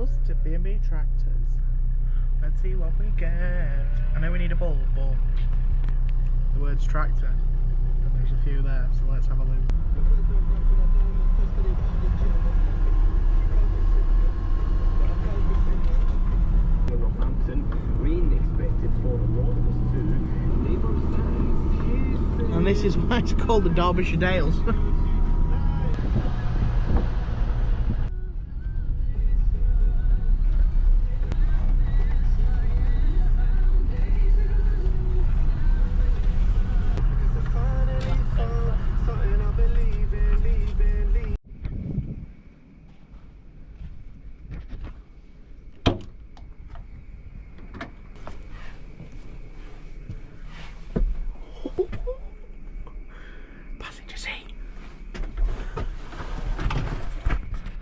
us to B&B Tractors. Let's see what we get. I know we need a bulb, but the word's tractor, and there's a few there, so let's have a look. And this is why it's called the Derbyshire Dales. Passenger seat.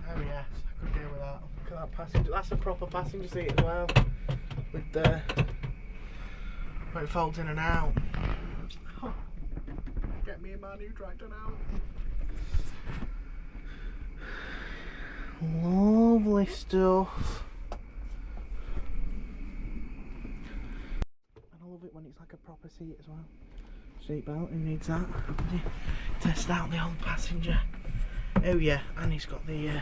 Oh yes, I could deal with that. Look at that passenger. That's a proper passenger seat as well, with the where it folds in and out. Oh, get me in my new tractor now. Lovely stuff. And I love it when it's like a proper seat as well. Seatbelt, who needs that? Test out the old passenger. Oh yeah, and he's got the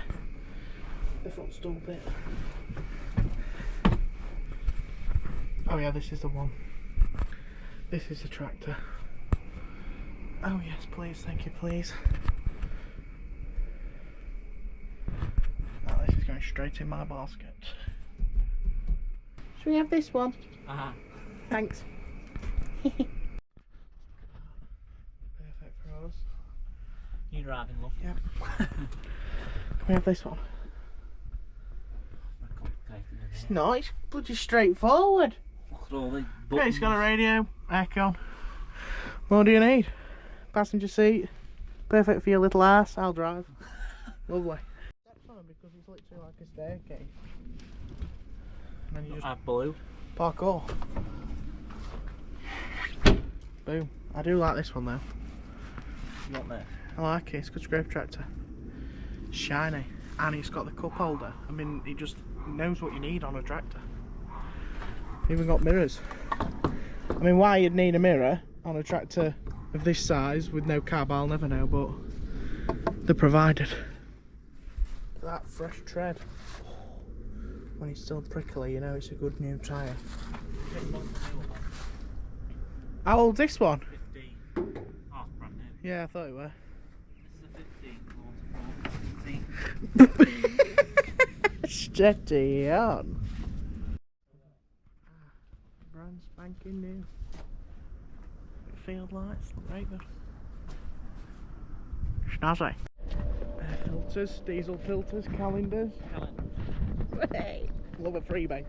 footstool bit. Oh yeah, this is the one. This is the tractor. Oh yes, please, thank you, please. Oh, this is going straight in my basket. Should we have this one? Thanks. Perfect for us. You're driving, love. Yep. Can we have this one? It's not, it's bloody straightforward. Look at all the buttons. Okay, it's got a radio, aircon. What do you need? Passenger seat. Perfect for your little ass. I'll drive. Lovely. Steps on because it's literally like a staircase. And then you just add blue. parkour. Boom. I do like this one though. You want this? I like it. It's a good scrape tractor. Shiny. And it's got the cup holder. I mean, it just knows what you need on a tractor. Even got mirrors. I mean, why you'd need a mirror on a tractor of this size with no cab, I'll never know, but they're provided. That fresh tread. When it's still prickly, you know it's a good new tyre. How old's this one? 15. Oh, it's brand new. Yeah, I thought it were. This is a 15. Steady on. Brand spanking new. Field lights, look very good. Snazzy. Filters, diesel filters, calendars. Hey, love a freebie.